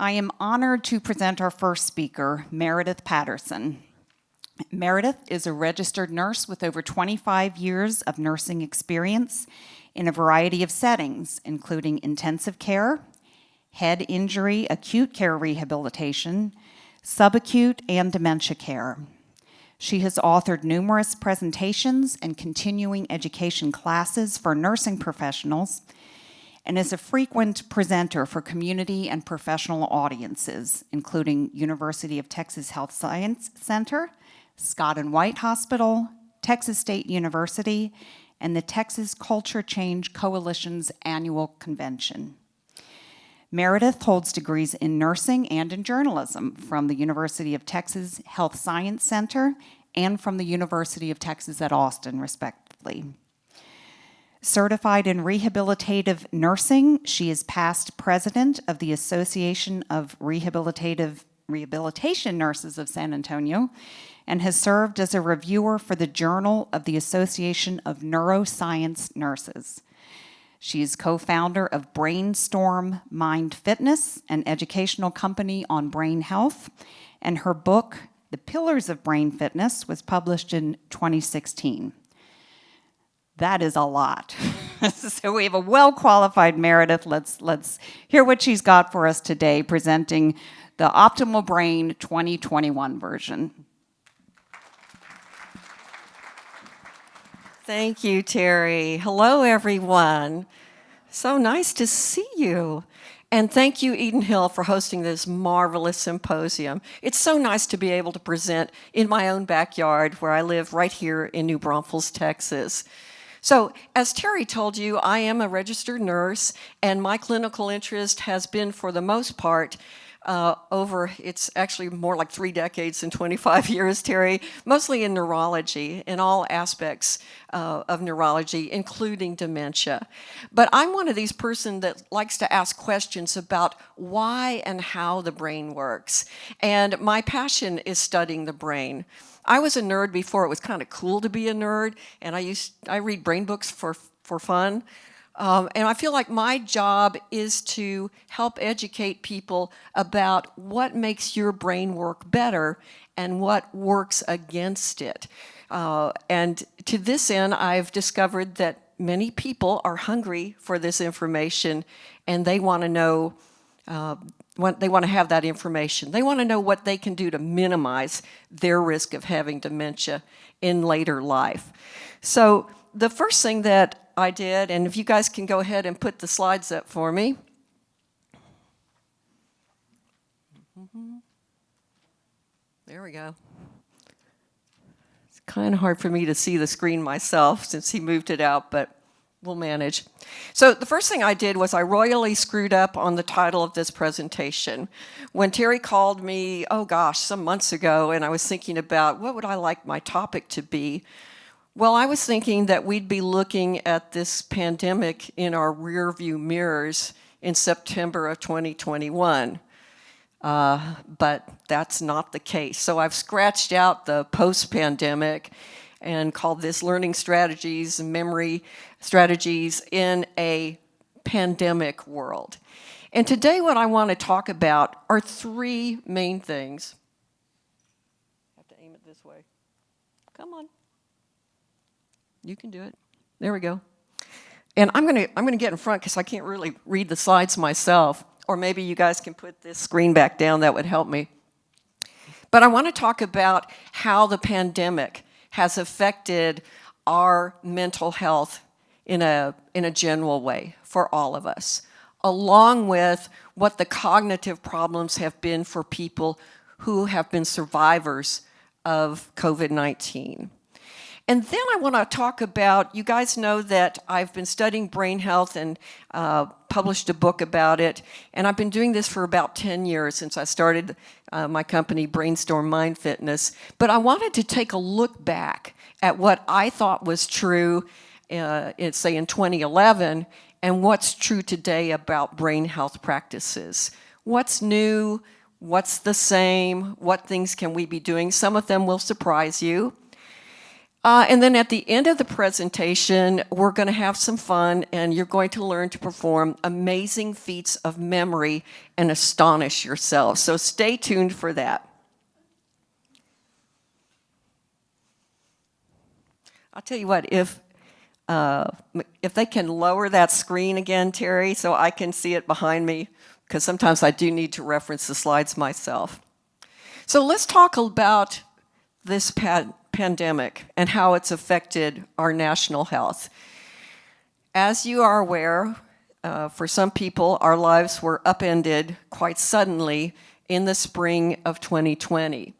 I am honored to present our first speaker, Meredith Patterson. Meredith is a registered nurse with over 25 years of nursing experience in a variety of settings, including intensive care, head injury, acute care rehabilitation, subacute, and dementia care. She has authored numerous presentations and continuing education classes for nursing professionals and is a frequent presenter for community and professional audiences, including University of Texas Health Science Center, Scott and White Hospital, Texas State University, and the Texas Culture Change Coalition's annual convention. Meredith holds degrees in nursing and in journalism from the University of Texas Health Science Center and from the University of Texas at Austin, respectively. Certified in rehabilitative nursing, she is past president of the Association of Rehabilitation Nurses of San Antonio and has served as a reviewer for the Journal of the Association of Neuroscience Nurses. She is co-founder of BRAINSTORM Mind Fitness, an educational company on brain health, and her book, The Pillars of Brain Fitness, was published in 2016. That is a lot. So we have a well-qualified Meredith. Let's hear what she's got for us today, presenting the Optimal Brain 2021 version. Thank you, Terry. Hello, everyone. So nice to see you. And thank you, Eden Hill, for hosting this marvelous symposium. It's so nice to be able to present in my own backyard where I live right here in New Braunfels, Texas. So, as Terry told you, I am a registered nurse, and my clinical interest has been, for the most part, it's actually more like 3 decades than 25 years, Terry, mostly in neurology, in all aspects of neurology, including dementia. But I'm one of these persons that likes to ask questions about why and how the brain works. And my passion is studying the brain. I was a nerd before it was kind of cool to be a nerd, and I read brain books for fun. And I feel like my job is to help educate people about what makes your brain work better and what works against it. And to this end, I've discovered that many people are hungry for this information, and they want to know, they want to have that information. They want to know what they can do to minimize their risk of having dementia in later life. So the first thing that I did, and if you guys can go ahead and put the slides up for me. There we go. It's kind of hard for me to see the screen myself since he moved it out, but we'll manage. So the first thing I did was I royally screwed up on the title of this presentation. When Terry called me, oh gosh, some months ago, and I was thinking about what would I like my topic to be, well, I was thinking that we'd be looking at this pandemic in our rearview mirrors in September of 2021. But that's not the case. So I've scratched out the post-pandemic and called this learning strategies and memory strategies in a pandemic world. And today what I want to talk about are 3 main things. I have to aim it this way. Come on. You can do it. There we go. And I'm gonna get in front because I can't really read the slides myself. Or maybe you guys can put this screen back down. That would help me. But I want to talk about how the pandemic has affected our mental health in a general way for all of us, along with what the cognitive problems have been for people who have been survivors of COVID-19. And then I want to talk about, you guys know that I've been studying brain health and published a book about it, and I've been doing this for about 10 years since I started my company, BRAINSTORM Mind Fitness. But I wanted to take a look back at what I thought was true, say in 2011, and what's true today about brain health practices. What's new? What's the same? What things can we be doing? Some of them will surprise you. And then at the end of the presentation, we're going to have some fun, and you're going to learn to perform amazing feats of memory and astonish yourselves. So stay tuned for that. I'll tell you what, if they can lower that screen again, Terry, so I can see it behind me, because sometimes I do need to reference the slides myself. So let's talk about this pandemic and how it's affected our national health. As you are aware, for some people, our lives were upended quite suddenly in the spring of 2020.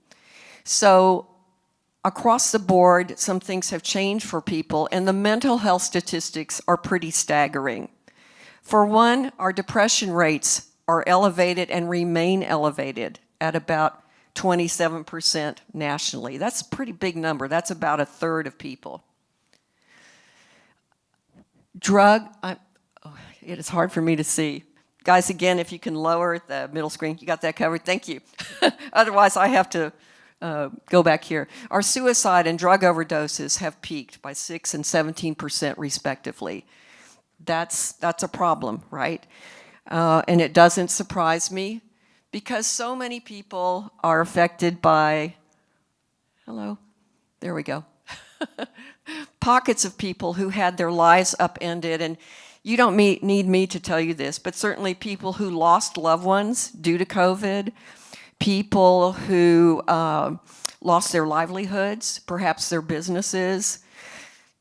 So across the board, some things have changed for people, and the mental health statistics are pretty staggering. For one, our depression rates are elevated and remain elevated at about 27% nationally. That's a pretty big number. That's about a third of people. It is hard for me to see. Guys, again, if you can lower the middle screen, you got that covered? Thank you. Otherwise, I have to go back here. Our suicide and drug overdoses have peaked by 6% and 17% respectively. That's a problem, right? And it doesn't surprise me, because so many people are affected by, there we go, pockets of people who had their lives upended. And you don't need me to tell you this, but certainly people who lost loved ones due to COVID, people who lost their livelihoods, perhaps their businesses,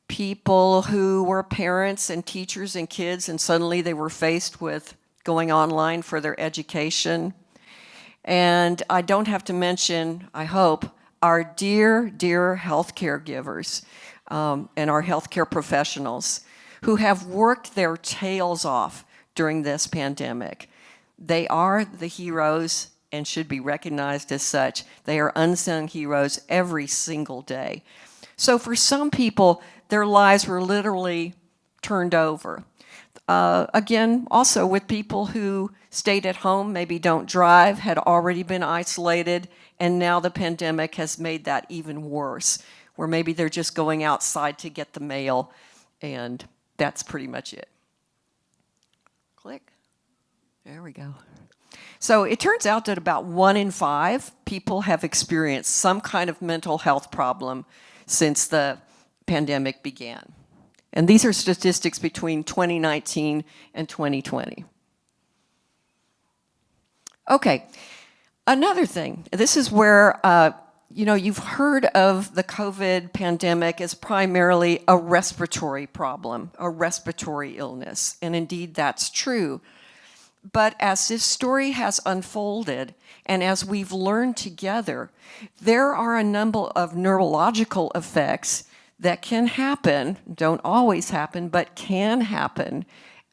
people who were parents and teachers and kids, and suddenly they were faced with going online for their education. And I don't have to mention, I hope, our dear, dear healthcare givers and our healthcare professionals who have worked their tails off during this pandemic. They are the heroes and should be recognized as such. They are unsung heroes every single day. So for some people, their lives were literally turned over. Again, also with people who stayed at home, maybe don't drive, had already been isolated, and now the pandemic has made that even worse, where maybe they're just going outside to get the mail, and that's pretty much it. Click. There we go. So it turns out that about 1 in 5 people have experienced some kind of mental health problem since the pandemic began. And these are statistics between 2019 and 2020. Okay, another thing. This is where, you've heard of the COVID pandemic as primarily a respiratory problem, a respiratory illness. And indeed, that's true. But as this story has unfolded, and as we've learned together, there are a number of neurological effects that can happen, don't always happen, but can happen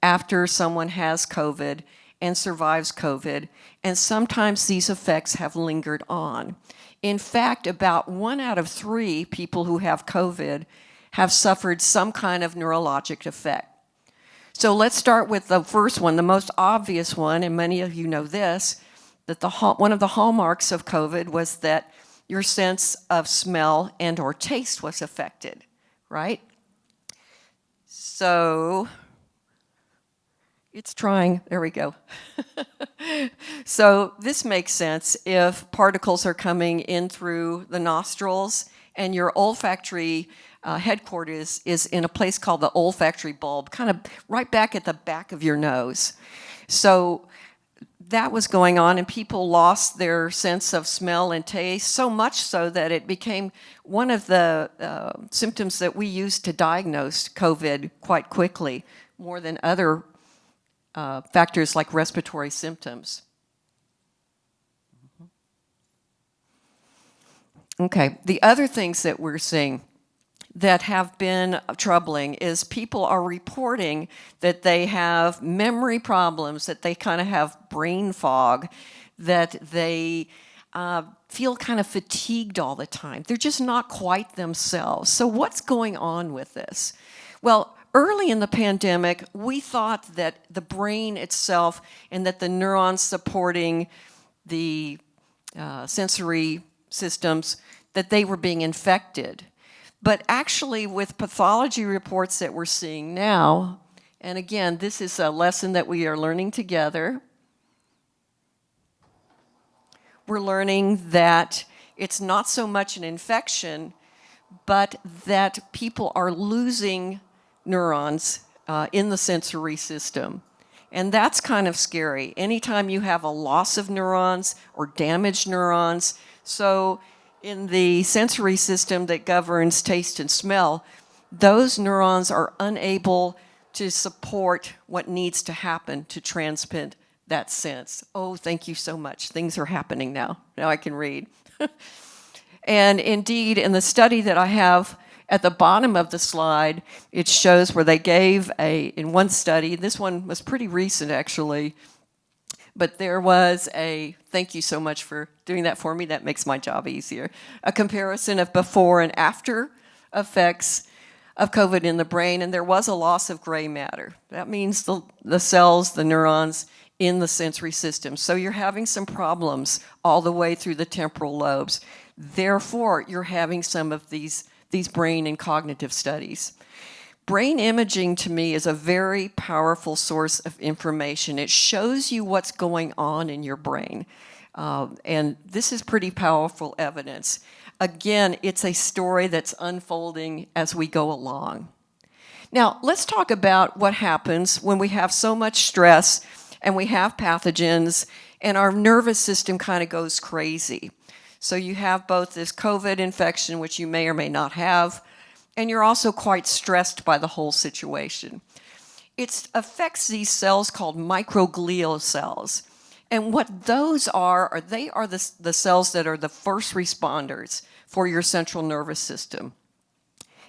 after someone has COVID and survives COVID, and sometimes these effects have lingered on. In fact, about 1 out of 3 people who have COVID have suffered some kind of neurologic effect. So let's start with the first one, the most obvious one, and many of you know this, that one of the hallmarks of COVID was that your sense of smell and or taste was affected, right? So it's trying, there we go. So this makes sense if particles are coming in through the nostrils and your olfactory headquarters is in a place called the olfactory bulb, kind of right back at the back of your nose. So that was going on, and people lost their sense of smell and taste, so much so that it became one of the symptoms that we used to diagnose COVID quite quickly, more than other factors like respiratory symptoms. Okay, the other things that we're seeing that have been troubling is people are reporting that they have memory problems, that they kind of have brain fog, that they feel kind of fatigued all the time. They're just not quite themselves. So what's going on with this? Well, early in the pandemic, we thought that the brain itself and that the neurons supporting the sensory systems, that they were being infected. But actually, with pathology reports that we're seeing now, and again, this is a lesson that we are learning together. We're learning that it's not so much an infection, but that people are losing neurons in the sensory system. And that's kind of scary. Anytime you have a loss of neurons or damaged neurons, so in the sensory system that governs taste and smell, those neurons are unable to support what needs to happen to transmit that sense. Oh, thank you so much. Things are happening now. Now I can read. And indeed, in the study that I have at the bottom of the slide, it shows where they gave in one study, this one was pretty recent actually, but there was thank you so much for doing that for me, that makes my job easier, a comparison of before and after effects of COVID in the brain, and there was a loss of gray matter. That means the cells, the neurons in the sensory system. So you're having some problems all the way through the temporal lobes. Therefore, you're having some of these brain and cognitive studies. Brain imaging, to me, is a very powerful source of information. It shows you what's going on in your brain. And this is pretty powerful evidence. Again, it's a story that's unfolding as we go along. Now, let's talk about what happens when we have so much stress and we have pathogens and our nervous system kind of goes crazy. So you have both this COVID infection, which you may or may not have, and you're also quite stressed by the whole situation. It affects these cells called microglial cells. And what those are they are the cells that are the first responders for your central nervous system.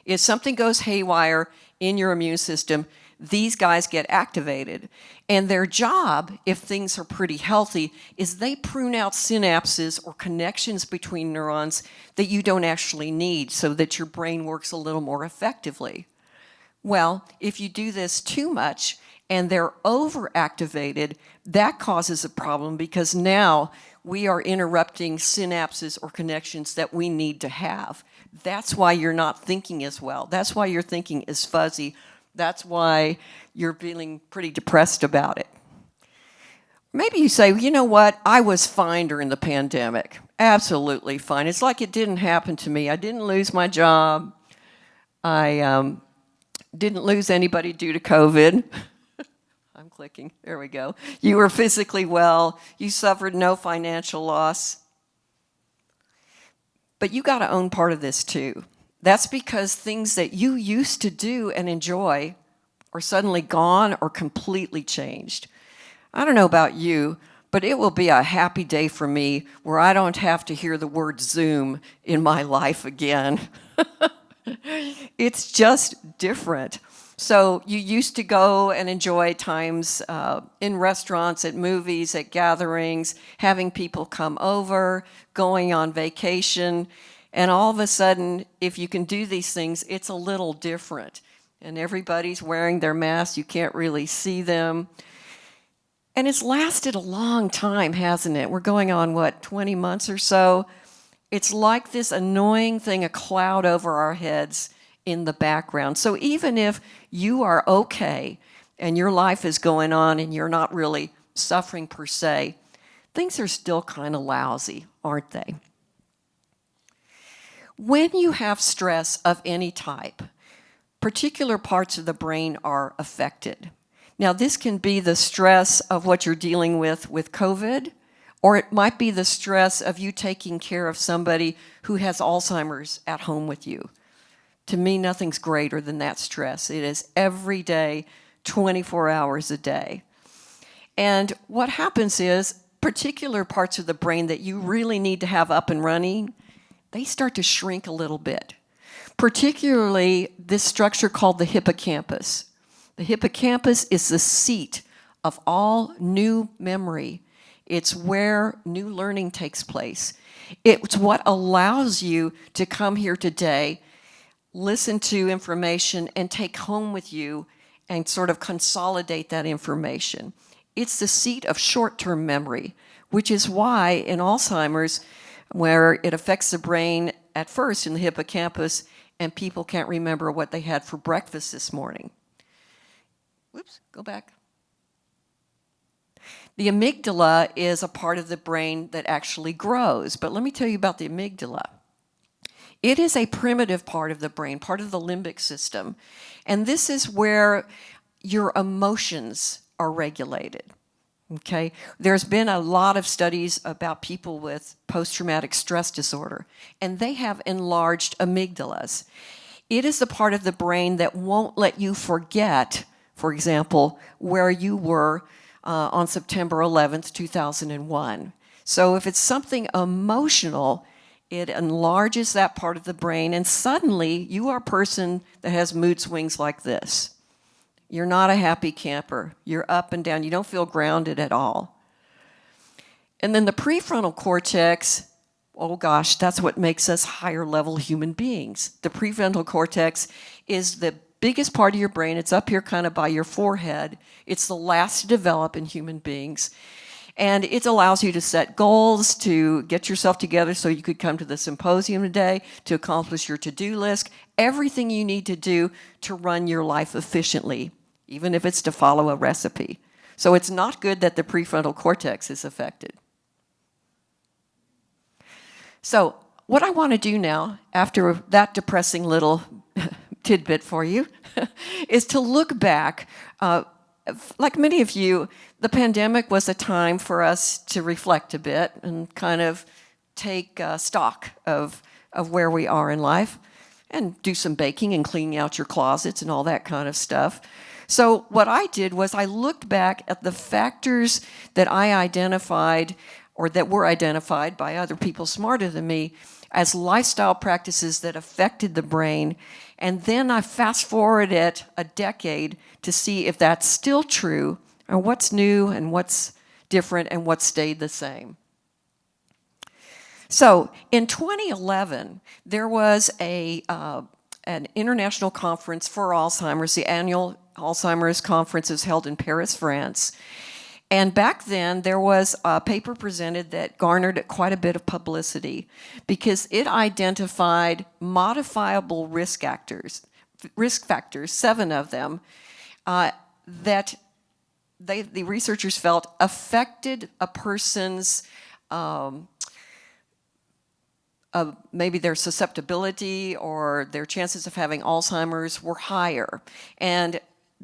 If something goes haywire in your immune system, these guys get activated. And their job, if things are pretty healthy, is they prune out synapses or connections between neurons that you don't actually need so that your brain works a little more effectively. Well, if you do this too much and they're overactivated, that causes a problem because now we are interrupting synapses or connections that we need to have. That's why you're not thinking as well. That's why your thinking is fuzzy. That's why you're feeling pretty depressed about it. Maybe you say, you know what, I was fine during the pandemic. Absolutely fine. It's like it didn't happen to me. I didn't lose my job. I didn't lose anybody due to COVID. I'm clicking. There we go. You were physically well. You suffered no financial loss. But you got to own part of this too. That's because things that you used to do and enjoy are suddenly gone or completely changed. I don't know about you, but it will be a happy day for me where I don't have to hear the word Zoom in my life again. It's just different. So you used to go and enjoy times in restaurants, at movies, at gatherings, having people come over, going on vacation. And all of a sudden, if you can do these things, it's a little different. And everybody's wearing their masks. You can't really see them. And it's lasted a long time, hasn't it? We're going on, 20 months or so? It's like this annoying thing, a cloud over our heads in the background. So even if you are okay and your life is going on and you're not really suffering per se, things are still kind of lousy, aren't they? When you have stress of any type, particular parts of the brain are affected. Now, this can be the stress of what you're dealing with COVID, or it might be the stress of you taking care of somebody who has Alzheimer's at home with you. To me, nothing's greater than that stress. It is every day, 24 hours a day. And what happens is, particular parts of the brain that you really need to have up and running, they start to shrink a little bit. Particularly this structure called the hippocampus. The hippocampus is the seat of all new memory. It's where new learning takes place. It's what allows you to come here today, listen to information, and take home with you and sort of consolidate that information. It's the seat of short-term memory, which is why in Alzheimer's, where it affects the brain at first in the hippocampus, and people can't remember what they had for breakfast this morning. Whoops, go back. The amygdala is a part of the brain that actually grows, but let me tell you about the amygdala. It is a primitive part of the brain, part of the limbic system, and this is where your emotions are regulated. Okay, there's been a lot of studies about people with post-traumatic stress disorder, and they have enlarged amygdalas. It is the part of the brain that won't let you forget, for example, where you were on September 11th, 2001. So if it's something emotional, it enlarges that part of the brain, and suddenly you are a person that has mood swings like this. You're not a happy camper. You're up and down. You don't feel grounded at all. And then the prefrontal cortex, oh gosh, that's what makes us higher level human beings. The prefrontal cortex is the biggest part of your brain. It's up here kind of by your forehead. It's the last to develop in human beings. And it allows you to set goals, to get yourself together so you could come to the symposium today, to accomplish your to-do list, everything you need to do to run your life efficiently, even if it's to follow a recipe. So it's not good that the prefrontal cortex is affected. So what I want to do now, after that depressing little tidbit for you, is to look back. Like many of you, the pandemic was a time for us to reflect a bit and kind of take stock of where we are in life and do some baking and cleaning out your closets and all that kind of stuff. So what I did was I looked back at the factors that I identified or that were identified by other people smarter than me as lifestyle practices that affected the brain. And then I fast forwarded a decade to see if that's still true or what's new and what's different and what stayed the same. So in 2011, there was an international conference for Alzheimer's. The annual Alzheimer's conference is held in Paris, France. And back then, there was a paper presented that garnered quite a bit of publicity because it identified modifiable risk factors, 7 of them, that the researchers felt affected a person's maybe their susceptibility or their chances of having Alzheimer's were higher. And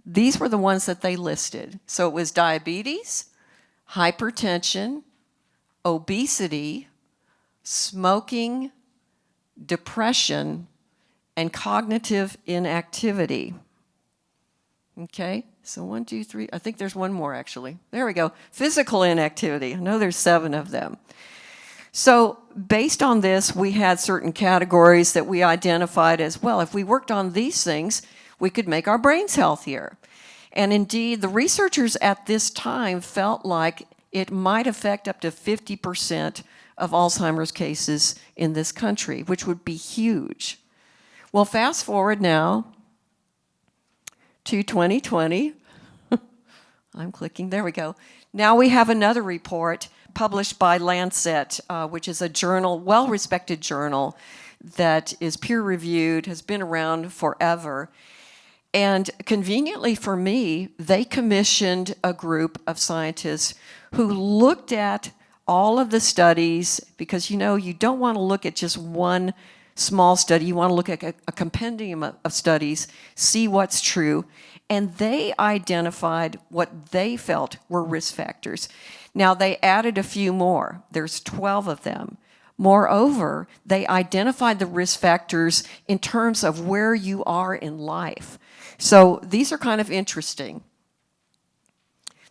these were the ones that they listed. So it was diabetes, hypertension, obesity, smoking, depression, and cognitive inactivity. Okay, so 1, 2, 3, I think there's one more actually. There we go. Physical inactivity. I know there's 7 of them. So based on this, we had certain categories that we identified as, well, if we worked on these things, we could make our brains healthier. And indeed, the researchers at this time felt like it might affect up to 50% of Alzheimer's cases in this country, which would be huge. Well, fast forward now to 2020. I'm clicking, there we go. Now we have another report published by LANCET, which is a journal, well-respected journal that is peer-reviewed, has been around forever. And conveniently for me, they commissioned a group of scientists who looked at all of the studies, because you know, you don't want to look at just one small study, you want to look at a compendium of studies, see what's true, and they identified what they felt were risk factors. Now, they added a few more. There's 12 of them. Moreover, they identified the risk factors in terms of where you are in life. So these are kind of interesting.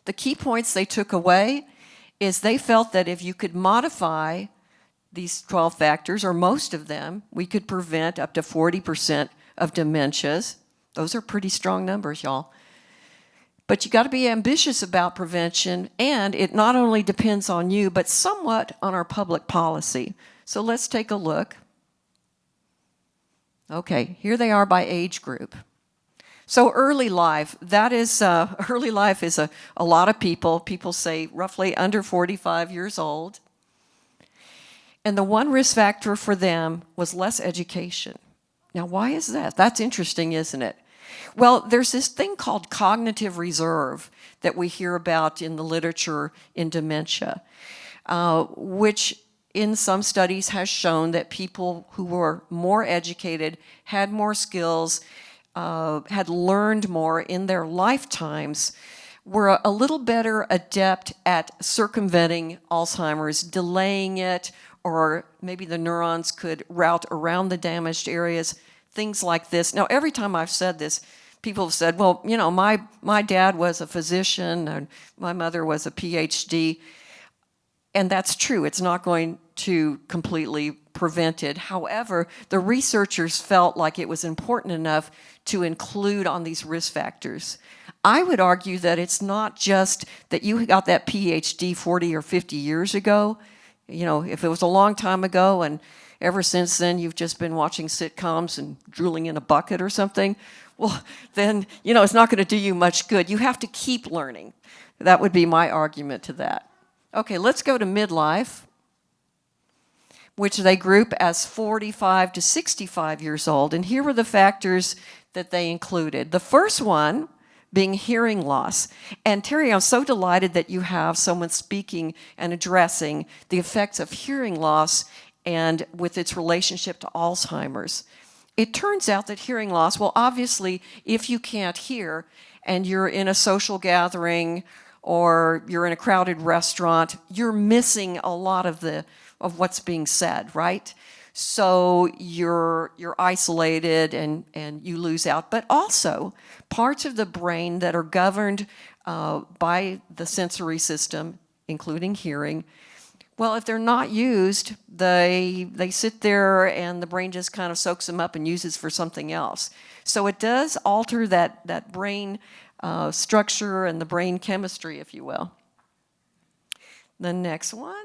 The key points they took away is they felt that if you could modify these 12 factors, or most of them, we could prevent up to 40% of dementias. Those are pretty strong numbers, y'all. But you got to be ambitious about prevention, and it not only depends on you, but somewhat on our public policy. So let's take a look. Okay, here they are by age group. So early life, that is, early life is a lot of people. People say roughly under 45 years old. And the one risk factor for them was less education. Now, why is that? That's interesting, isn't it? Well, there's this thing called cognitive reserve that we hear about in the literature in dementia, which in some studies has shown that people who were more educated, had more skills, had learned more in their lifetimes, were a little better adept at circumventing Alzheimer's, delaying it, or maybe the neurons could route around the damaged areas, things like this. Now, every time I've said this, people have said, well, you know, my dad was a physician, and my mother was a PhD, and that's true. It's not going to completely prevent it. However, the researchers felt like it was important enough to include on these risk factors. I would argue that it's not just that you got that PhD 40 or 50 years ago. You know, if it was a long time ago and ever since then you've just been watching sitcoms and drooling in a bucket or something, well, then, you know, it's not going to do you much good. You have to keep learning. That would be my argument to that. Okay, let's go to midlife, which they group as 45 to 65 years old. And here were the factors that they included. The first one being hearing loss. And Terry, I'm so delighted that you have someone speaking and addressing the effects of hearing loss and with its relationship to Alzheimer's. It turns out that hearing loss, well, obviously, if you can't hear and you're in a social gathering or you're in a crowded restaurant, you're missing a lot of what's being said, right? So you're isolated and you lose out. But also, parts of the brain that are governed by the sensory system, including hearing, well, if they're not used, they sit there and the brain just kind of soaks them up and uses for something else. So it does alter that brain structure and the brain chemistry, if you will. The next one.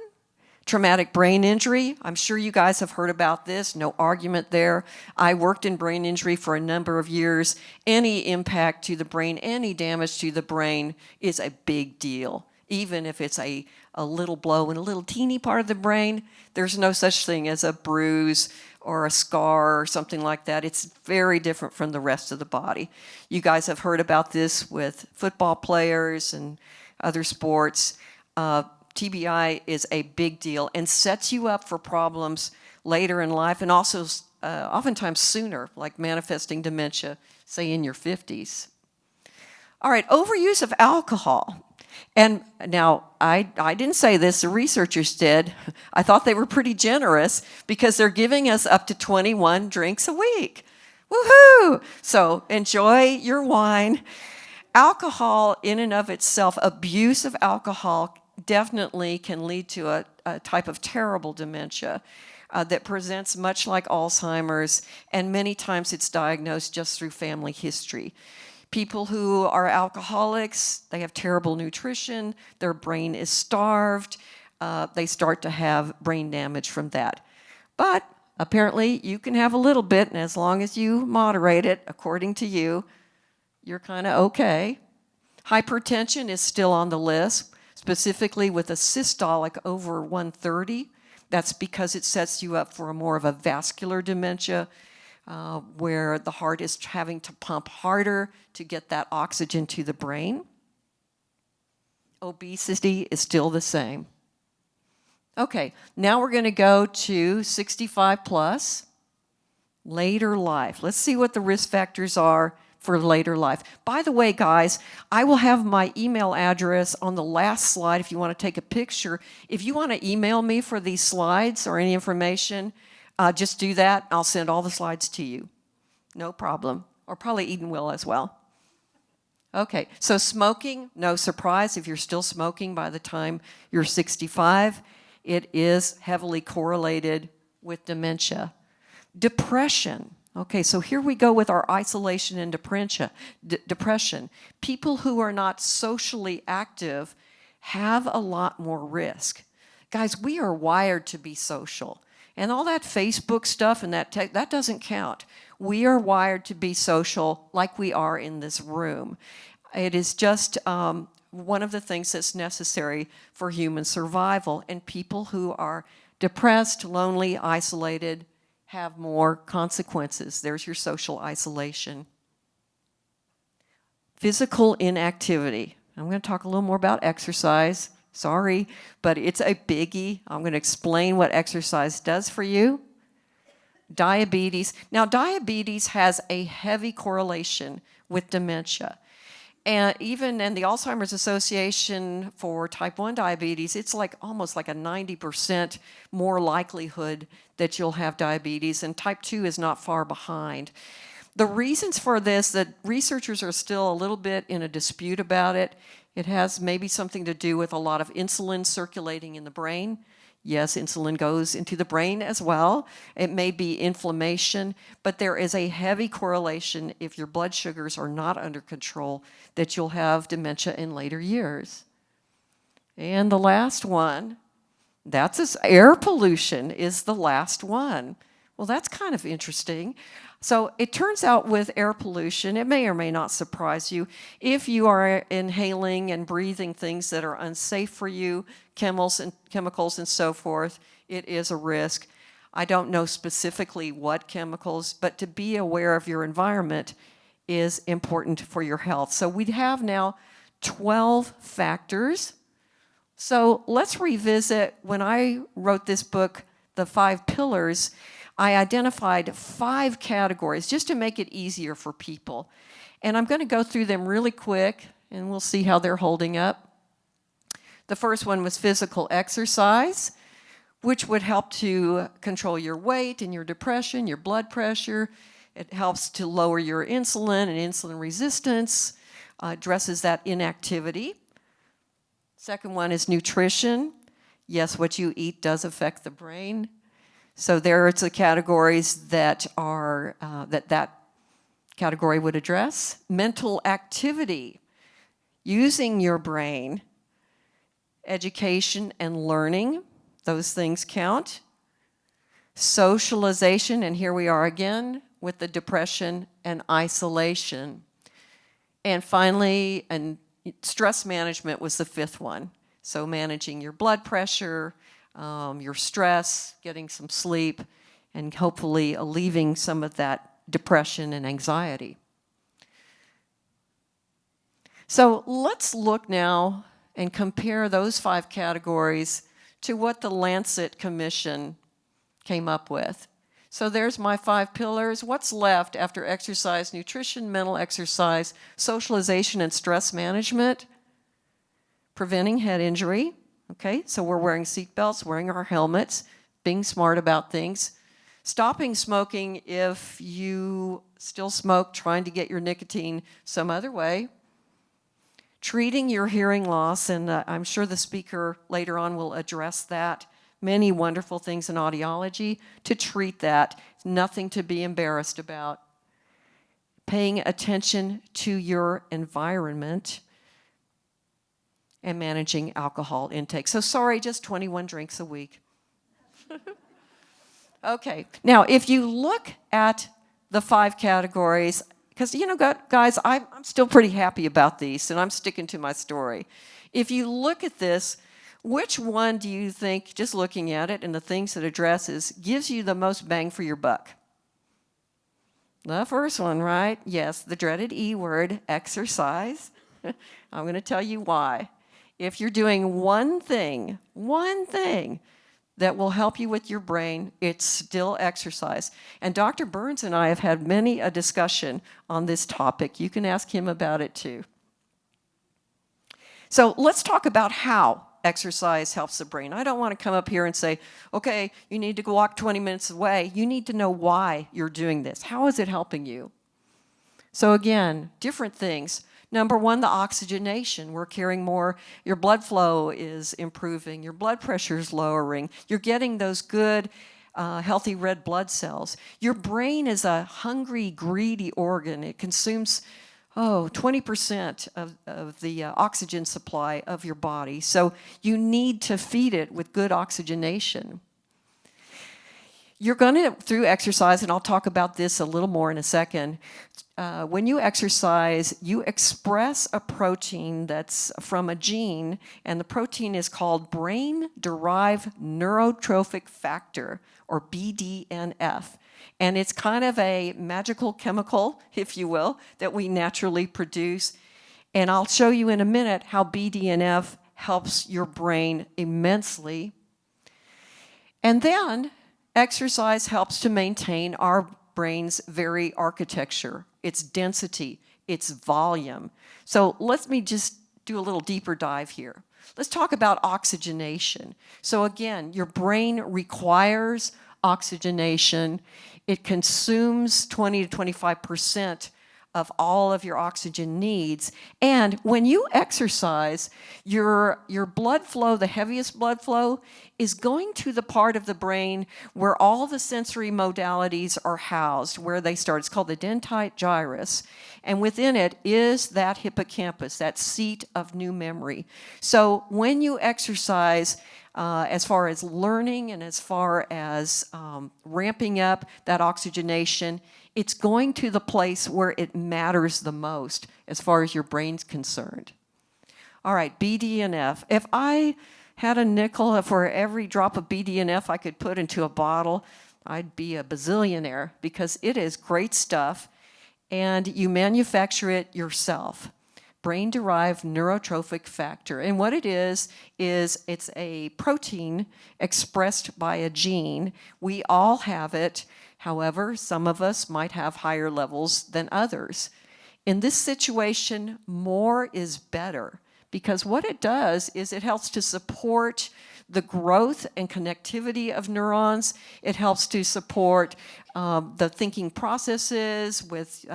Traumatic brain injury. I'm sure you guys have heard about this. No argument there. I worked in brain injury for a number of years. Any impact to the brain, any damage to the brain is a big deal. Even if it's a little blow in a little teeny part of the brain, there's no such thing as a bruise or a scar or something like that. It's very different from the rest of the body. You guys have heard about this with football players and other sports. TBI is a big deal and sets you up for problems later in life and also oftentimes sooner, like manifesting dementia, say in your 50s. All right, overuse of alcohol. And now, I didn't say this, the researchers did. I thought they were pretty generous because they're giving us up to 21 drinks a week. Woohoo! So enjoy your wine. Alcohol in and of itself, abuse of alcohol definitely can lead to a type of terrible dementia that presents much like Alzheimer's, and many times it's diagnosed just through family history. People who are alcoholics, they have terrible nutrition, their brain is starved, they start to have brain damage from that. But apparently you can have a little bit, and as long as you moderate it, according to you, you're kind of okay. Hypertension is still on the list, specifically with a systolic over 130. That's because it sets you up for more of a vascular dementia, where the heart is having to pump harder to get that oxygen to the brain. Obesity is still the same. Okay, now we're going to go to 65 plus, later life. Let's see what the risk factors are for later life. By the way, guys, I will have my email address on the last slide if you want to take a picture. If you want to email me for these slides or any information, just do that. I'll send all the slides to you. No problem. Or probably Eden will as well. Okay, so smoking, no surprise if you're still smoking by the time you're 65. It is heavily correlated with dementia. Depression. Okay, so here we go with our isolation and depression. People who are not socially active have a lot more risk. Guys, we are wired to be social. And all that Facebook stuff and that doesn't count. We are wired to be social like we are in this room. It is just one of the things that's necessary for human survival. And people who are depressed, lonely, isolated have more consequences. There's your social isolation. Physical inactivity. I'm going to talk a little more about exercise. Sorry, but it's a biggie. I'm going to explain what exercise does for you. Diabetes. Now, diabetes has a heavy correlation with dementia. And even in the Alzheimer's Association for type 1 diabetes, it's like almost like a 90% more likelihood that you'll have diabetes, and type 2 is not far behind. The reasons for this, that researchers are still a little bit in a dispute about it. It has maybe something to do with a lot of insulin circulating in the brain. Yes, insulin goes into the brain as well. It may be inflammation, but there is a heavy correlation if your blood sugars are not under control that you'll have dementia in later years. And the last one, air pollution is the last one. Well, that's kind of interesting. So it turns out with air pollution, it may or may not surprise you, if you are inhaling and breathing things that are unsafe for you, chemicals and so forth, it is a risk. I don't know specifically what chemicals, but to be aware of your environment is important for your health. So we have now 12 factors. So let's revisit, when I wrote this book, The 5 Pillars, I identified 5 categories just to make it easier for people. And I'm going to go through them really quick, and we'll see how they're holding up. The first one was physical exercise, which would help to control your weight and your depression, your blood pressure. It helps to lower your insulin and insulin resistance, addresses that inactivity. Second one is nutrition. Yes, what you eat does affect the brain. So there are the categories that are that category would address. Mental activity, using your brain. Education and learning, those things count. Socialization, and here we are again with the depression and isolation. And finally, stress management was the 5th one. So managing your blood pressure, your stress, getting some sleep, and hopefully alleviating some of that depression and anxiety. So let's look now and compare those 5 categories to what the LANCET Commission came up with. So there's my 5 pillars. What's left after exercise, nutrition, mental exercise, socialization, and stress management? Preventing head injury. Okay, so we're wearing seatbelts, wearing our helmets, being smart about things. Stopping smoking if you still smoke, trying to get your nicotine some other way. Treating your hearing loss, and I'm sure the speaker later on will address that. Many wonderful things in audiology to treat that. Nothing to be embarrassed about. Paying attention to your environment and managing alcohol intake. So sorry, just 21 drinks a week. Okay, now if you look at the 5 categories, because, you know, guys, I'm still pretty happy about these, and I'm sticking to my story. If you look at this, which one do you think, just looking at it and the things it addresses, gives you the most bang for your buck? The first one, right? Yes, the dreaded E word, exercise. I'm going to tell you why. If you're doing one thing that will help you with your brain, it's still exercise. And Dr. Burns and I have had many a discussion on this topic. You can ask him about it too. So let's talk about how exercise helps the brain. I don't want to come up here and say, okay, you need to go walk 20 minutes away. You need to know why you're doing this. How is it helping you? So again, different things. Number 1, the oxygenation. We're carrying more. Your blood flow is improving. Your blood pressure is lowering. You're getting those good, healthy red blood cells. Your brain is a hungry, greedy organ. It consumes, 20% of the oxygen supply of your body. So you need to feed it with good oxygenation. You're going to, through exercise, and I'll talk about this a little more in a second, when you exercise, you express a protein that's from a gene, and the protein is called brain-derived neurotrophic factor, or BDNF. And it's kind of a magical chemical, if you will, that we naturally produce. And I'll show you in a minute how BDNF helps your brain immensely. And then exercise helps to maintain our brain's very architecture, its density, its volume. So let me just do a little deeper dive here. Let's talk about oxygenation. So again, your brain requires oxygenation. It consumes 20 to 25% of all of your oxygen needs. And when you exercise, your blood flow, the heaviest blood flow, is going to the part of the brain where all the sensory modalities are housed, where they start. It's called the dentate gyrus. And within it is that hippocampus, that seat of new memory. So when you exercise, as far as learning and as far as ramping up that oxygenation, it's going to the place where it matters the most as far as your brain's concerned. All right, BDNF. If I had a nickel for every drop of BDNF I could put into a bottle, I'd be a bazillionaire, because it is great stuff, and you manufacture it yourself. Brain-derived neurotrophic factor. And what it is it's a protein expressed by a gene. We all have it. However, some of us might have higher levels than others. In this situation, more is better, because what it does is it helps to support the growth and connectivity of neurons. It helps to support the thinking processes with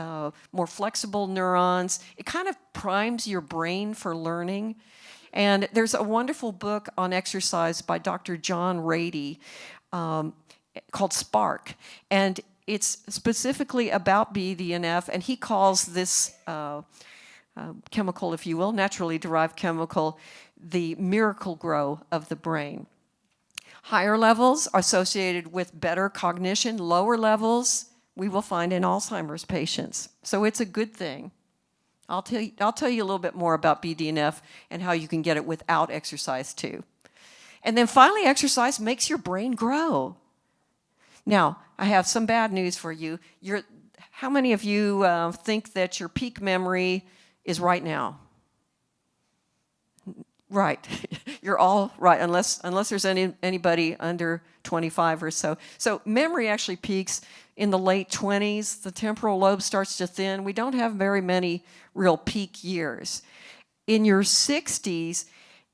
more flexible neurons. It kind of primes your brain for learning. And there's a wonderful book on exercise by Dr. John Rady called Spark. And it's specifically about BDNF, and he calls this chemical, if you will, naturally derived chemical, the miracle grow of the brain. Higher levels are associated with better cognition. Lower levels we will find in Alzheimer's patients. So it's a good thing. I'll tell you a little bit more about BDNF and how you can get it without exercise too. And then finally, exercise makes your brain grow. Now, I have some bad news for you. How many of you think that your peak memory is right now? Right. You're all right, unless there's anybody under 25 or so. So memory actually peaks in the late 20s. The temporal lobe starts to thin. We don't have very many real peak years. In your 60s,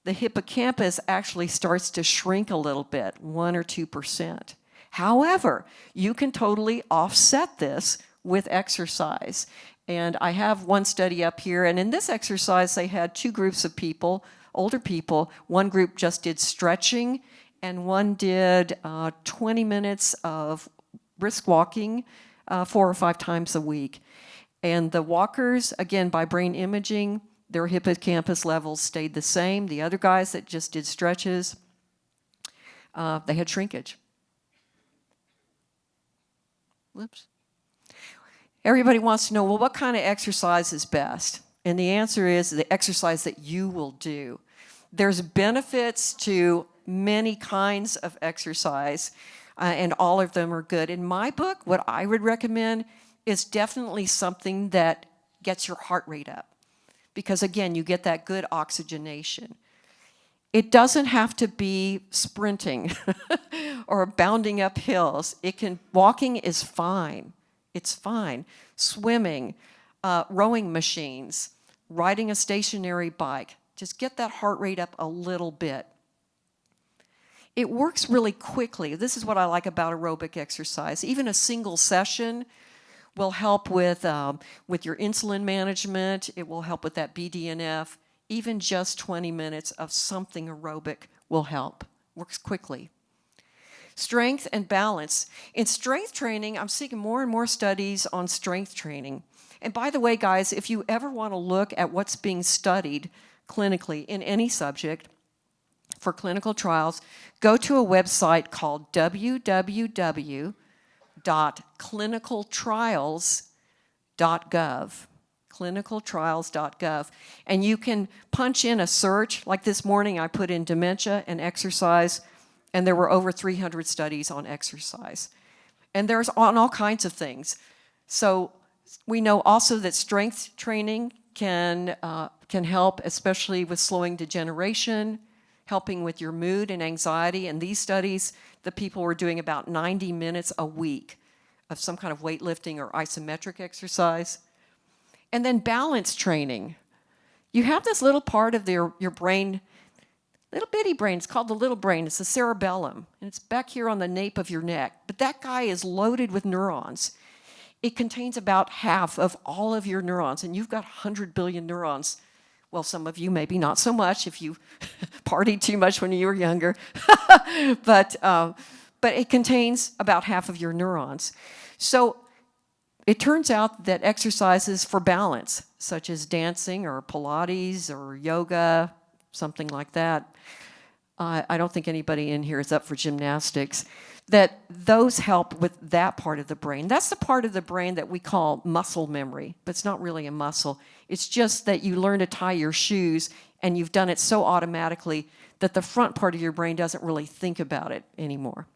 the hippocampus actually starts to shrink a little bit, 1 or 2%. However, you can totally offset this with exercise. And I have one study up here, and in this exercise, they had two groups of people, older people. One group just did stretching, and one did 20 minutes of brisk walking 4 or 5 times a week. And the walkers, again, by brain imaging, their hippocampus levels stayed the same. The other guys that just did stretches, they had shrinkage. Whoops. Everybody wants to know, well, what kind of exercise is best? And the answer is the exercise that you will do. There's benefits to many kinds of exercise, and all of them are good. In my book, what I would recommend is definitely something that gets your heart rate up, because again, you get that good oxygenation. It doesn't have to be sprinting or bounding up hills. Walking is fine. It's fine. Swimming, rowing machines, riding a stationary bike. Just get that heart rate up a little bit. It works really quickly. This is what I like about aerobic exercise. Even a single session will help with your insulin management. It will help with that BDNF. Even just 20 minutes of something aerobic will help. Works quickly. Strength and balance. In strength training, I'm seeing more and more studies on strength training. And by the way, guys, if you ever want to look at what's being studied clinically in any subject, for clinical trials, go to a website called www.clinicaltrials.gov. clinicaltrials.gov. And you can punch in a search. Like this morning, I put in dementia and exercise, and there were over 300 studies on exercise. And there's on all kinds of things. So we know also that strength training can help, especially with slowing degeneration, helping with your mood and anxiety. And these studies, the people were doing about 90 minutes a week of some kind of weightlifting or isometric exercise. And then balance training. You have this little part of your brain, little bitty brain, it's called the little brain, it's the cerebellum, and it's back here on the nape of your neck. But that guy is loaded with neurons. It contains about half of all of your neurons, and you've got 100 billion neurons. Well, some of you maybe not so much if you partied too much when you were younger, but it contains about half of your neurons. So it turns out that exercises for balance, such as dancing or Pilates or yoga, something like that, I don't think anybody in here is up for gymnastics, that those help with that part of the brain. That's the part of the brain that we call muscle memory, but it's not really a muscle. It's just that you learn to tie your shoes, and you've done it so automatically that the front part of your brain doesn't really think about it anymore.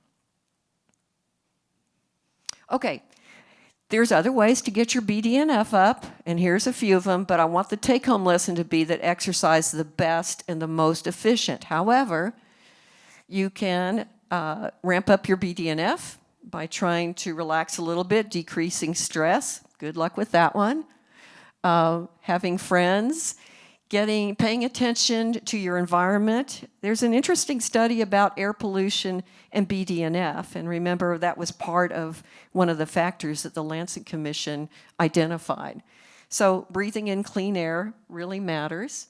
Okay, there's other ways to get your BDNF up, and here's a few of them, but I want the take-home lesson to be that exercise is the best and the most efficient. However, you can ramp up your BDNF by trying to relax a little bit, decreasing stress. Good luck with that one. Having friends, paying attention to your environment. There's an interesting study about air pollution and BDNF, and remember that was part of one of the factors that the Lancet Commission identified. So breathing in clean air really matters.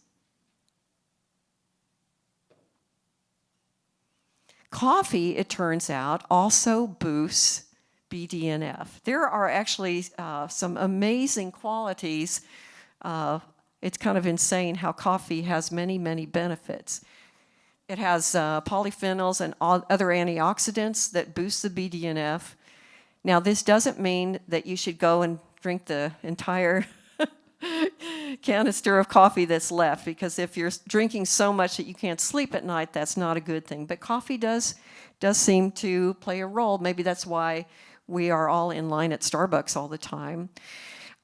Coffee, it turns out, also boosts BDNF. There are actually some amazing qualities. It's kind of insane how coffee has many, many benefits. It has polyphenols and other antioxidants that boost the BDNF. Now, this doesn't mean that you should go and drink the entire canister of coffee that's left, because if you're drinking so much that you can't sleep at night, that's not a good thing. But coffee does seem to play a role. Maybe that's why we are all in line at Starbucks all the time.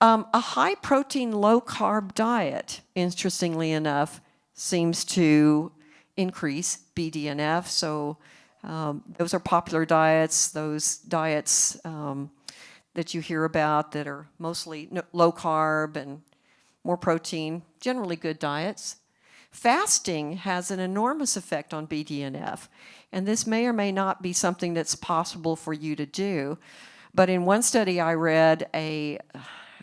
A high-protein, low-carb diet, interestingly enough, seems to increase BDNF. So those are popular diets, those diets that you hear about that are mostly low-carb and more protein, generally good diets. Fasting has an enormous effect on BDNF, and this may or may not be something that's possible for you to do. But in one study I read, and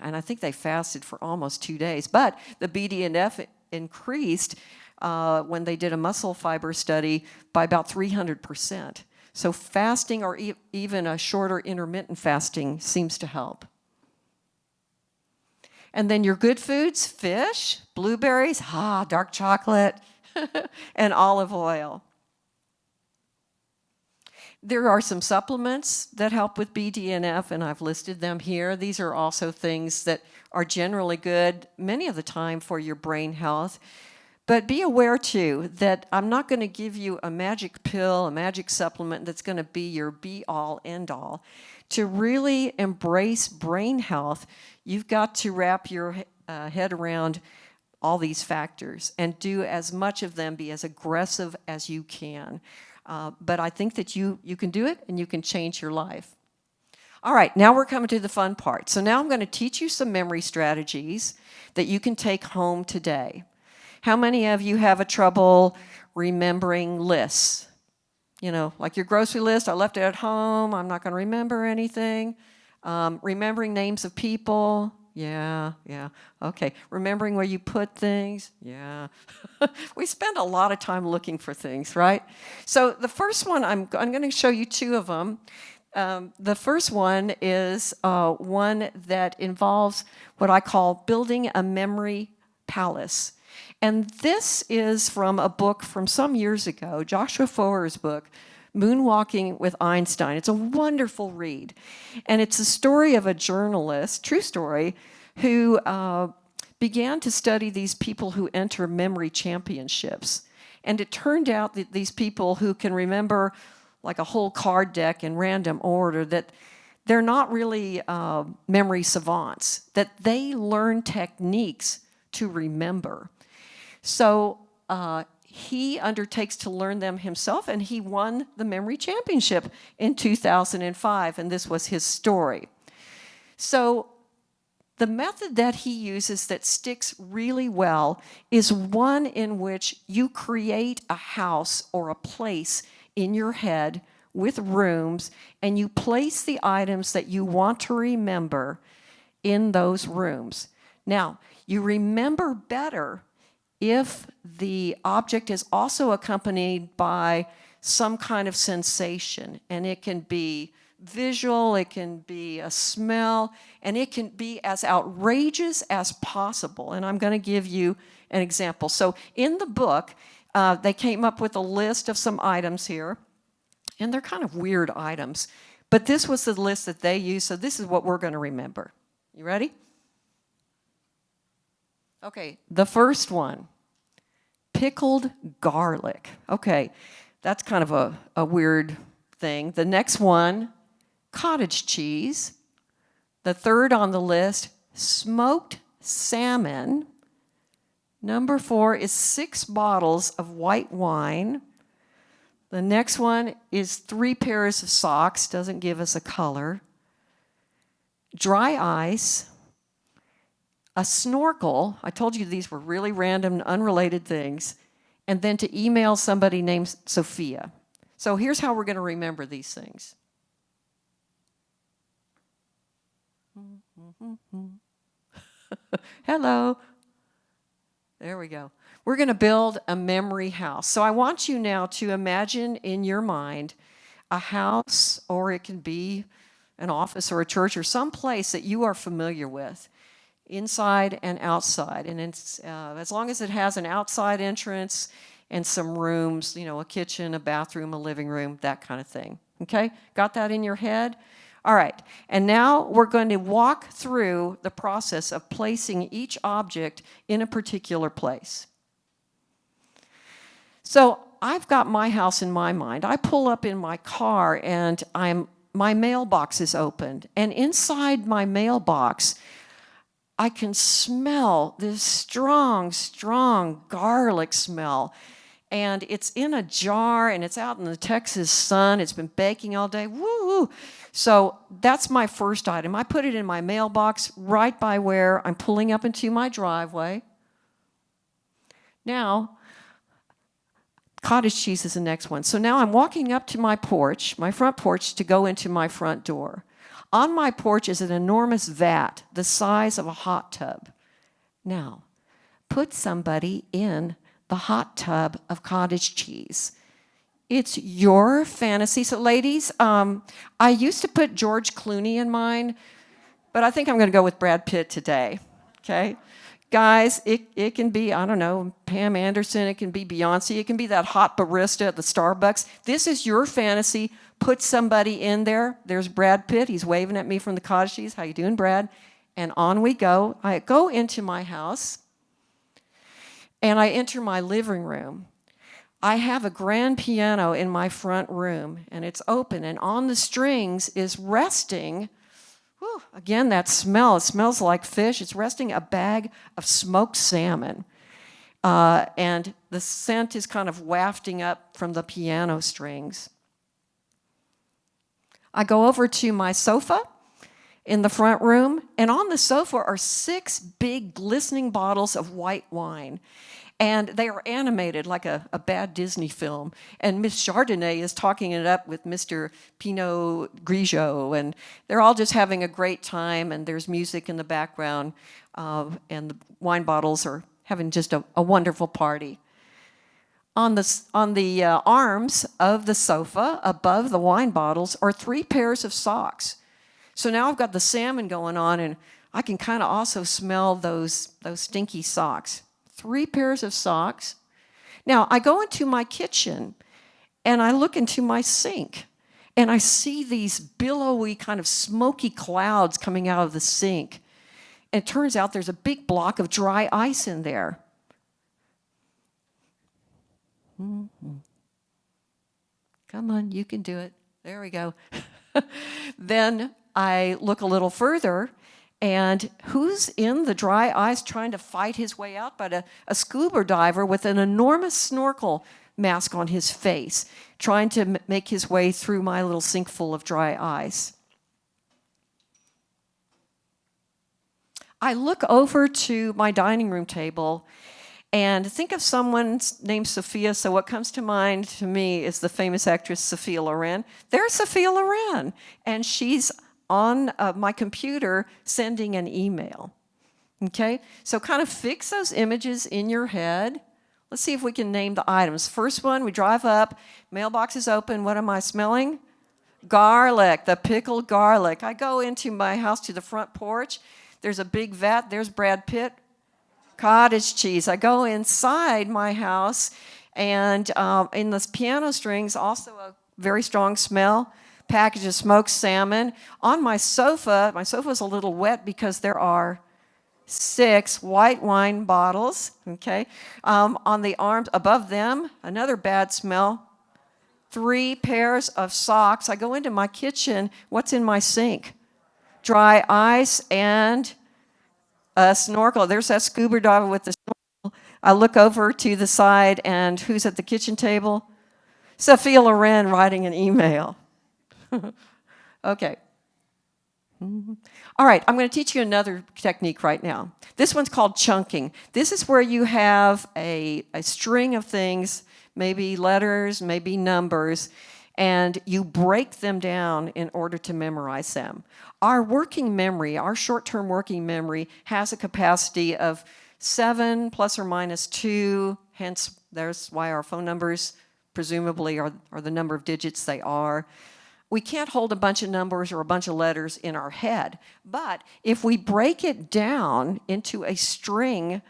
I think they fasted for almost 2 days, but the BDNF increased when they did a muscle fiber study by about 300%. So fasting or even a shorter intermittent fasting seems to help. And then your good foods, fish, blueberries, dark chocolate, and olive oil. There are some supplements that help with BDNF, and I've listed them here. These are also things that are generally good many of the time for your brain health. But be aware, too, that I'm not going to give you a magic pill, a magic supplement that's going to be your be-all, end-all. To really embrace brain health, you've got to wrap your head around all these factors and do as much of them, be as aggressive as you can. But I think that you can do it and you can change your life. All right, now we're coming to the fun part. So now I'm going to teach you some memory strategies that you can take home today. How many of you have a trouble remembering lists? You know, like your grocery list, I left it at home, I'm not going to remember anything. Remembering names of people, yeah, okay. Remembering where you put things, yeah. We spend a lot of time looking for things, right? So the first one, I'm going to show you two of them. The first one is one that involves what I call building a memory palace. And this is from a book from some years ago, Joshua Foer's book, Moonwalking with Einstein. It's a wonderful read. And it's a story of a journalist, true story, who began to study these people who enter memory championships. And it turned out that these people who can remember like a whole card deck in random order, that they're not really memory savants, that they learn techniques to remember. So he undertakes to learn them himself, and he won the memory championship in 2005, and this was his story. So the method that he uses that sticks really well is one in which you create a house or a place in your head with rooms, and you place the items that you want to remember in those rooms. Now, you remember better if the object is also accompanied by some kind of sensation, and it can be visual, it can be a smell, and it can be as outrageous as possible. And I'm going to give you an example. So in the book, they came up with a list of some items here, and they're kind of weird items, but this was the list that they used, so this is what we're going to remember. You ready? Okay, the first one, pickled garlic. Okay, that's kind of a weird thing. The next one, cottage cheese. The third on the list, smoked salmon. Number 4 is 6 bottles of white wine. The next one is 3 pairs of socks, doesn't give us a color. Dry ice. A snorkel. I told you these were really random, unrelated things. And then to email somebody named Sophia. So here's how we're going to remember these things. Hello. There we go. We're going to build a memory house. So I want you now to imagine in your mind a house, or it can be an office or a church or some place that you are familiar with, inside and outside. And it's, as long as it has an outside entrance and some rooms, you know, a kitchen, a bathroom, a living room, that kind of thing. Okay? Got that in your head? All right. And now we're going to walk through the process of placing each object in a particular place. So I've got my house in my mind. I pull up in my car and my mailbox is opened. And inside my mailbox, I can smell this strong, strong garlic smell. And it's in a jar, and it's out in the Texas sun. It's been baking all day. Woo! So that's my first item. I put it in my mailbox right by where I'm pulling up into my driveway. Now, cottage cheese is the next one. So now I'm walking up to my porch, my front porch, to go into my front door. On my porch is an enormous vat the size of a hot tub. Now, put somebody in the hot tub of cottage cheese. It's your fantasy. So ladies, I used to put George Clooney in mine, but I think I'm going to go with Brad Pitt today, okay? Guys, it can be, I don't know, Pam Anderson, it can be Beyonce, it can be that hot barista at the Starbucks. This is your fantasy. Put somebody in there. There's Brad Pitt. He's waving at me from the cottage cheese. How you doing, Brad? And on we go. I go into my house, and I enter my living room. I have a grand piano in my front room, and it's open, and on the strings is resting, whew, again, that smell. It smells like fish. It's resting a bag of smoked salmon. And the scent is kind of wafting up from the piano strings. I go over to my sofa in the front room, and on the sofa are 6 big glistening bottles of white wine. And they are animated like a bad Disney film. And Miss Chardonnay is talking it up with Mr. Pinot Grigio. And they're all just having a great time, and there's music in the background. And the wine bottles are having just a wonderful party. On the arms of the sofa, above the wine bottles, are 3 pairs of socks. So now I've got the salmon going on, and I can kind of also smell those stinky socks. 3 pairs of socks. Now, I go into my kitchen, and I look into my sink, and I see these billowy, kind of smoky clouds coming out of the sink. And it turns out there's a big block of dry ice in there. Come on, you can do it. There we go. Then I look a little further, and who's in the dry ice trying to fight his way out but a scuba diver with an enormous snorkel mask on his face, trying to make his way through my little sink full of dry ice. I look over to my dining room table and think of someone named Sophia. So what comes to mind to me is the famous actress Sophia Loren. There's Sophia Loren, and she's on my computer sending an email. Okay, so kind of fix those images in your head. Let's see if we can name the items. First one, we drive up, mailbox is open. What am I smelling? Garlic, the pickled garlic. I go into my house to the front porch. There's a big vat. There's Brad Pitt. Cottage cheese. I go inside my house, and in the piano strings, also a very strong smell. Package of smoked salmon. On my sofa's a little wet because there are 6 white wine bottles, okay? On the arms above them, another bad smell. 3 pairs of socks. I go into my kitchen. What's in my sink? Dry ice and a snorkel. There's that scuba diver with the snorkel. I look over to the side, and who's at the kitchen table? Sophia Loren writing an email. Okay. All right, I'm going to teach you another technique right now. This one's called chunking. This is where you have a string of things, maybe letters, maybe numbers, and you break them down in order to memorize them. Our working memory, our short-term working memory, has a capacity of 7 plus or minus 2, hence there's why our phone numbers presumably are the number of digits they are. We can't hold a bunch of numbers or a bunch of letters in our head, but if we break it down into a string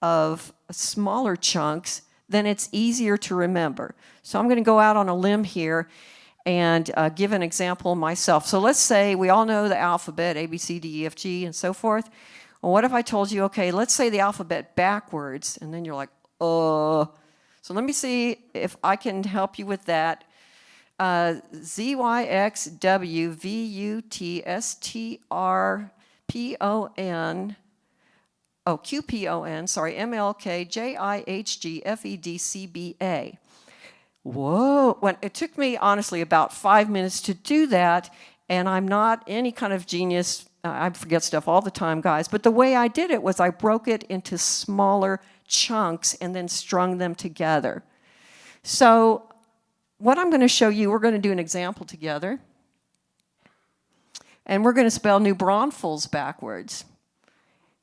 of smaller chunks, then it's easier to remember. So I'm going to go out on a limb here and give an example myself. So let's say we all know the alphabet, A, B, C, D, E, F, G, and so forth. Well, what if I told you, okay, let's say the alphabet backwards, and then you're like, So let me see if I can help you with that. Z, Y, X, W, V, U, T, S, T, R, P, O, N, Q, P, O, N, sorry, M, L, K, J, I, H, G, F, E, D, C, B, A. Whoa, it took me, honestly, about 5 minutes to do that, and I'm not any kind of genius. I forget stuff all the time, guys, but the way I did it was I broke it into smaller chunks and then strung them together. So what I'm going to show you, we're going to do an example together, and we're going to spell New Braunfels backwards.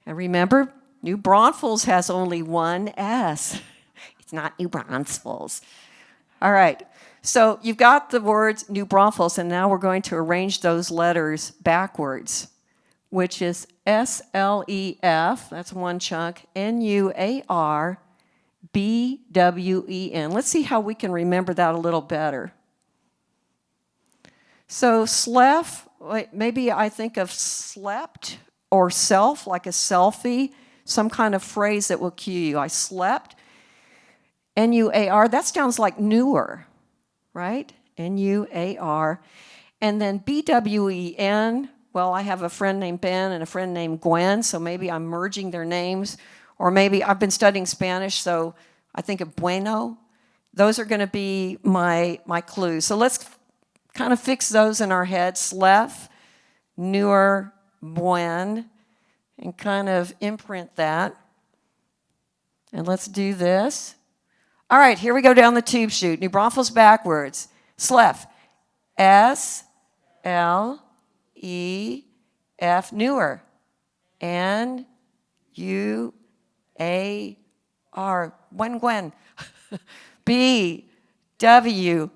And remember, New Braunfels has only one S. It's not New Braunfels. All right, so you've got the words New Braunfels, and now we're going to arrange those letters backwards, which is S-L-E-F, that's one chunk, N-U-A-R-B-W-E-N. Let's see how we can remember that a little better. So slef, maybe I think of slept or self, like a selfie, some kind of phrase that will cue you. I slept. N-U-A-R, that sounds like newer, right? N-U-A-R. And then B-W-E-N, well, I have a friend named Ben and a friend named Gwen, so maybe I'm merging their names. Or maybe I've been studying Spanish, so I think of bueno. Those are going to be my clues. So let's kind of fix those in our heads. Slef, newer, buen, and kind of imprint that. And let's do this. All right, here we go down the tube chute. New Braunfels backwards. Slef. S-L-E-F. Newer. N-U-A-R. Gwen. B-W-E.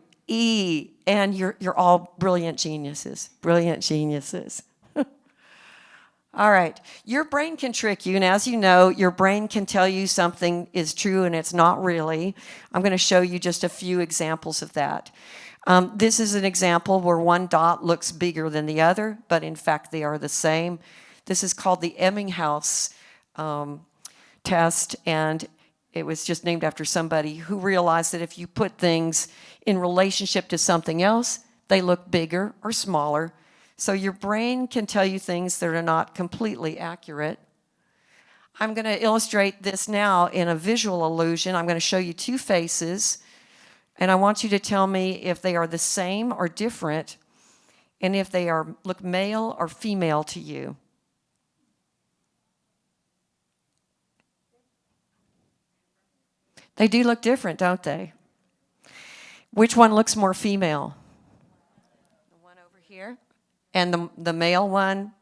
And you're all brilliant geniuses. Brilliant geniuses. All right. Your brain can trick you, and as you know, your brain can tell you something is true and it's not really. I'm going to show you just a few examples of that. This is an example where one dot looks bigger than the other, but in fact they are the same. This is called the Ebbinghaus test, and it was just named after somebody who realized that if you put things in relationship to something else, they look bigger or smaller. So your brain can tell you things that are not completely accurate. I'm going to illustrate this now in a visual illusion. I'm going to show you two faces, and I want you to tell me if they are the same or different, and if they look male or female to you. They do look different, don't they? Which one looks more female? The one over here? And the male one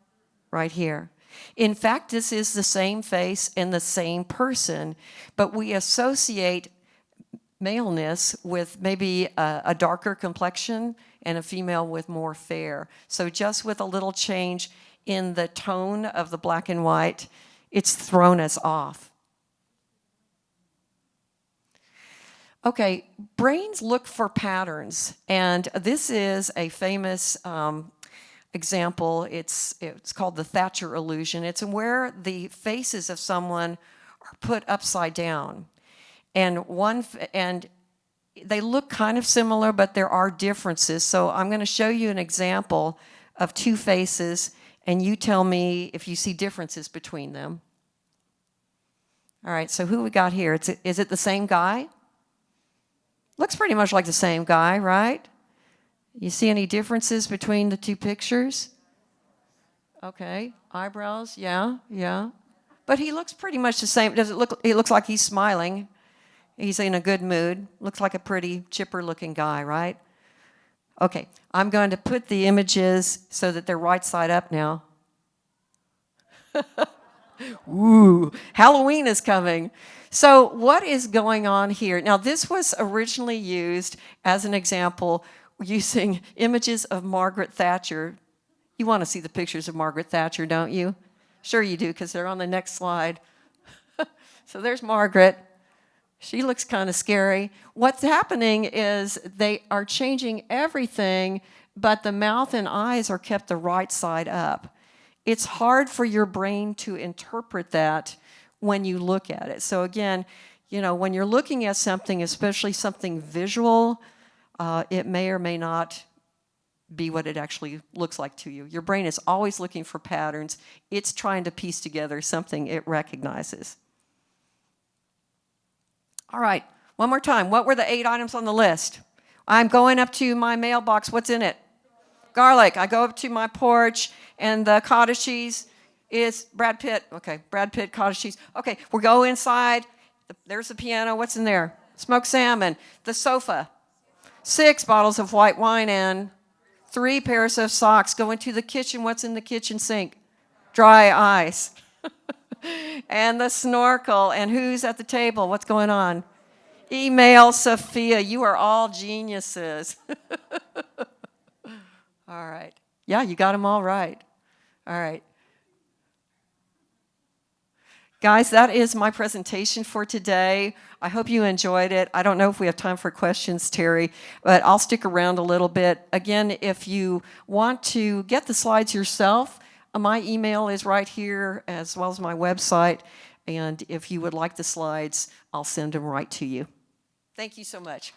right here. In fact, this is the same face and the same person, but we associate maleness with maybe a darker complexion and a female with more fair. So just with a little change in the tone of the black and white, it's thrown us off. Okay, brains look for patterns, and this is a famous example. It's called the THATCHER illusion. It's where the faces of someone are put upside down, and they look kind of similar, but there are differences. So I'm going to show you an example of two faces, and you tell me if you see differences between them. All right, so who we got here? Is it the same guy? Looks pretty much like the same guy, right? You see any differences between the two pictures? Okay, eyebrows, yeah. But he looks pretty much the same. It looks like he's smiling. He's in a good mood. Looks like a pretty chipper-looking guy, right? Okay, I'm going to put the images so that they're right side up now. Ooh, Halloween is coming. So what is going on here? Now, this was originally used as an example using images of Margaret Thatcher. You want to see the pictures of Margaret Thatcher, don't you? Sure you do, because they're on the next slide. So there's Margaret. She looks kind of scary. What's happening is they are changing everything, but the mouth and eyes are kept the right side up. It's hard for your brain to interpret that when you look at it. So again, you know, when you're looking at something, especially something visual, it may or may not be what it actually looks like to you. Your brain is always looking for patterns. It's trying to piece together something it recognizes. All right, one more time. What were the 8 items on the list? I'm going up to my mailbox. What's in it? Garlic. I go up to my porch, and the cottage cheese is Brad Pitt. Okay, Brad Pitt, cottage cheese. Okay, we'll go inside. There's the piano. What's in there? Smoked salmon. The sofa. 6 bottles of white wine and 3 pairs of socks. Go into the kitchen. What's in the kitchen sink? Dry ice. And the snorkel. And who's at the table? What's going on? Email Sophia. You are all geniuses. All right. Yeah, you got them all right. All right. Guys, that is my presentation for today. I hope you enjoyed it. I don't know if we have time for questions, Terry, but I'll stick around a little bit. Again, if you want to get the slides yourself, my email is right here, as well as my website. And if you would like the slides, I'll send them right to you. Thank you so much.